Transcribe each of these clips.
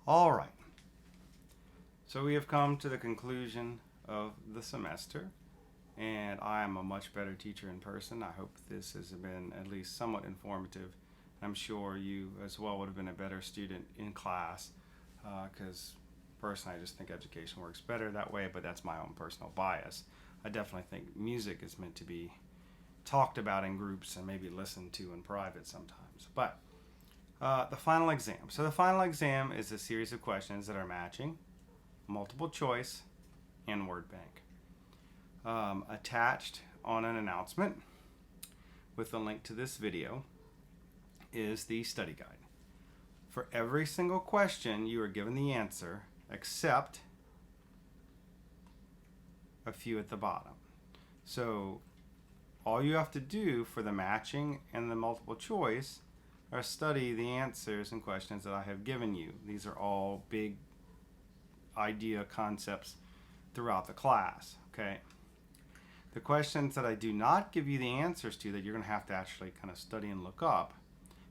All right. So we have come to the conclusion of the semester, and I am a much better teacher in person. I hope this has been at least somewhat informative. I'm sure you as well would have been a better student in class because personally I just think education works better that way, but that's my own personal bias. I definitely think music is meant to be talked about in groups and maybe listened to in private sometimes. But the final exam. So the final exam is a series of questions that are matching, multiple choice, and word bank. Attached on an announcement with a link to this video is the study guide. For every single question, you are given the answer except a few at the bottom. So all you have to do for the matching and the multiple choice are study the answers and questions that I have given you. These are all big idea concepts throughout the class, okay? The questions that I do not give you the answers to that you're going to have to actually kind of study and look up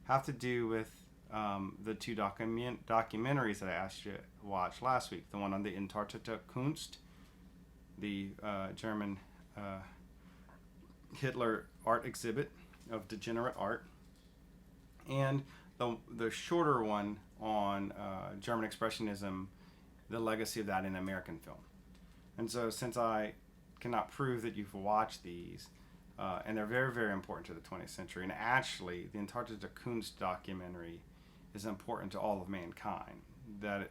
have to do with the two documentaries that I asked you to watch last week. The one on the Antarctica Kunst, the German Hitler art exhibit of degenerate art, and the shorter one on German Expressionism, the legacy of that in American film. And so since I cannot prove that you've watched these, and they're very, very important to the 20th century, and actually the Antarctica Kunst documentary is important to all of mankind. That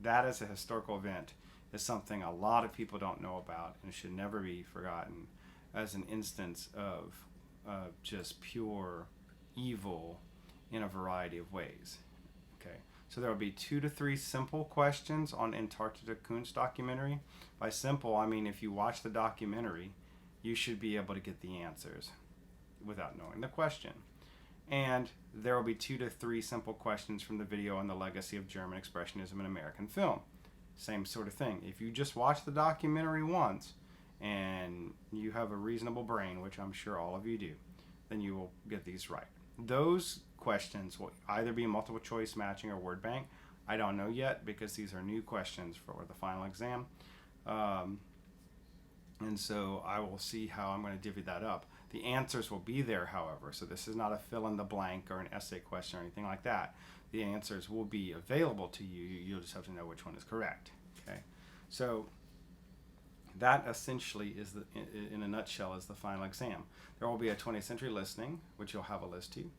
as a historical event is something a lot of people don't know about and should never be forgotten as an instance of just pure evil in a variety of ways. Okay, so there will be 2 to 3 simple questions on Antarctica Kunst documentary. By simple, I mean if you watch the documentary, you should be able to get the answers without knowing the question. And there will be 2 to 3 simple questions from the video on the legacy of German Expressionism in American film. Same sort of thing. If you just watch the documentary once and you have a reasonable brain, which I'm sure all of you do, then you will get these right. Those questions will either be multiple choice, matching, or word bank. I don't know yet because these are new questions for the final exam. And so I will see how I'm going to divvy that up. The answers will be there, however, so this is not a fill in the blank or an essay question or anything like that. The answers will be available to you. You'll just have to know which one is correct. Okay, so that essentially is in a nutshell is the final exam. There will be a 20th century listening, which you'll have a list to,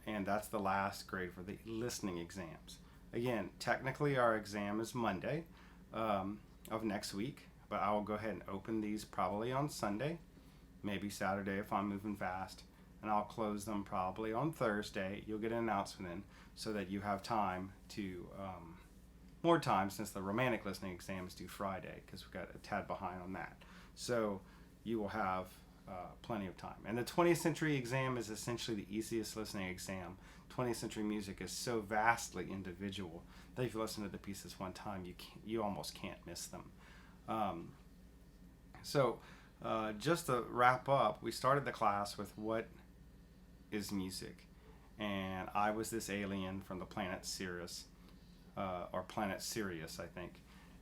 and that's the last grade for the listening exams. Again, technically our exam is Monday of next week, but I will go ahead and open these probably on Sunday, maybe Saturday if I'm moving fast, and I'll close them probably on Thursday. You'll get an announcement in so that you have time to, more time since the romantic listening exam is due Friday because we've got a tad behind on that. So you will have plenty of time. And the 20th century exam is essentially the easiest listening exam. 20th century music is so vastly individual that if you listen to the pieces one time, you almost can't miss them. Just to wrap up, we started the class with what is music, and I was this alien from the planet Sirius, or planet Sirius, I think,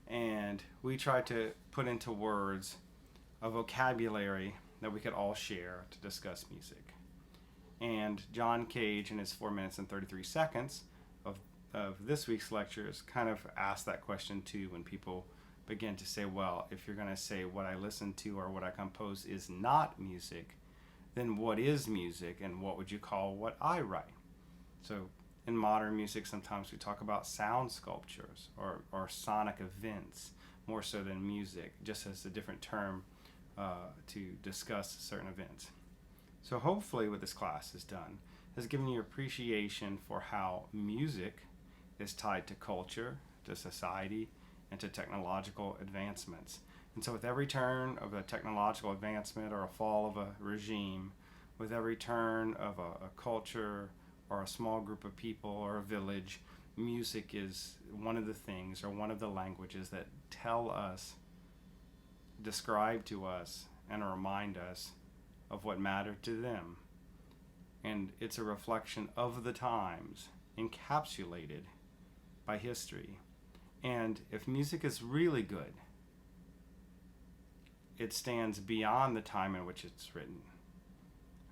and we tried to put into words a vocabulary that we could all share to discuss music. And John Cage, in his 4 minutes and 33 seconds of this week's lectures, kind of asked that question too when people begin to say, well, if you're going to say what I listen to or what I compose is not music, then what is music and what would you call what I write? So in modern music, sometimes we talk about sound sculptures or sonic events more so than music, just as a different term to discuss certain events. So hopefully what this class has done has given you appreciation for how music is tied to culture, to society, and to technological advancements. And so with every turn of a technological advancement or a fall of a regime, with every turn of a culture or a small group of people or a village, music is one of the things or one of the languages that tell us, describe to us, and remind us of what mattered to them. And it's a reflection of the times, encapsulated by history. And if music is really good, it stands beyond the time in which it's written.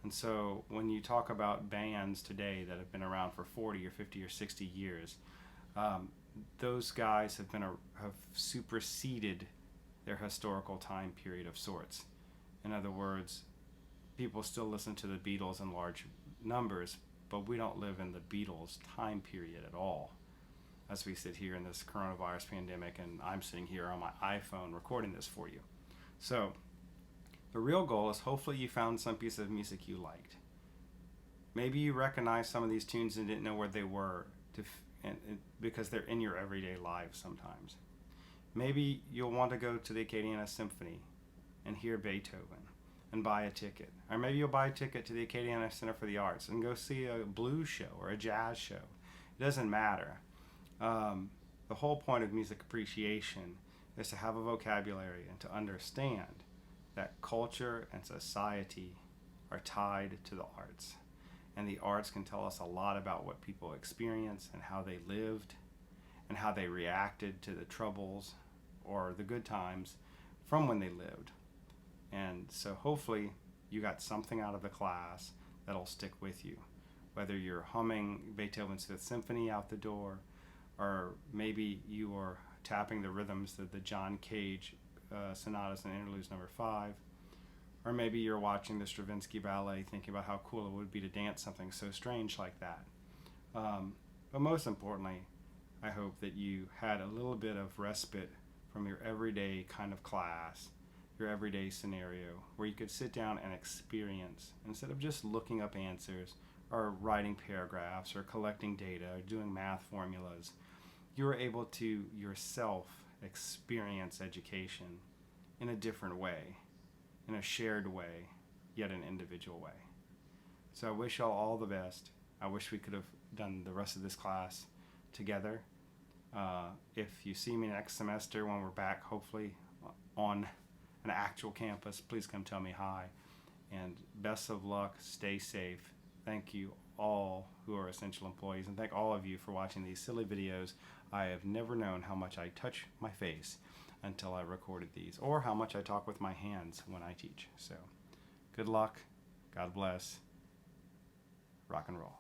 And so when you talk about bands today that have been around for 40 or 50 or 60 years, those guys have superseded their historical time period of sorts. In other words, people still listen to the Beatles in large numbers, but we don't live in the Beatles time period at all. As we sit here in this coronavirus pandemic, and I'm sitting here on my iPhone recording this for you. So the real goal is hopefully you found some piece of music you liked. Maybe you recognize some of these tunes and didn't know where they were because they're in your everyday lives sometimes. Maybe you'll want to go to the Acadiana Symphony and hear Beethoven and buy a ticket. Or maybe you'll buy a ticket to the Acadiana Center for the Arts and go see a blues show or a jazz show. It doesn't matter. The whole point of music appreciation is to have a vocabulary and to understand that culture and society are tied to the arts. And the arts can tell us a lot about what people experience and how they lived and how they reacted to the troubles or the good times from when they lived. And so hopefully you got something out of the class that'll stick with you. Whether you're humming Beethoven's Fifth Symphony out the door, or maybe you are tapping the rhythms of the John Cage sonatas and interludes number 5, or maybe you're watching the Stravinsky ballet thinking about how cool it would be to dance something so strange like that. But most importantly, I hope that you had a little bit of respite from your everyday kind of class, your everyday scenario, where you could sit down and experience, instead of just looking up answers or writing paragraphs or collecting data or doing math formulas. You were able to yourself experience education in a different way, in a shared way, yet an individual way. So I wish y'all all the best. I wish we could have done the rest of this class together. If you see me next semester when we're back, hopefully on an actual campus, please come tell me hi. And best of luck, stay safe. Thank you all who are essential employees, and thank all of you for watching these silly videos. I have never known how much I touch my face until I recorded these, or how much I talk with my hands when I teach. So good luck, God bless, rock and roll.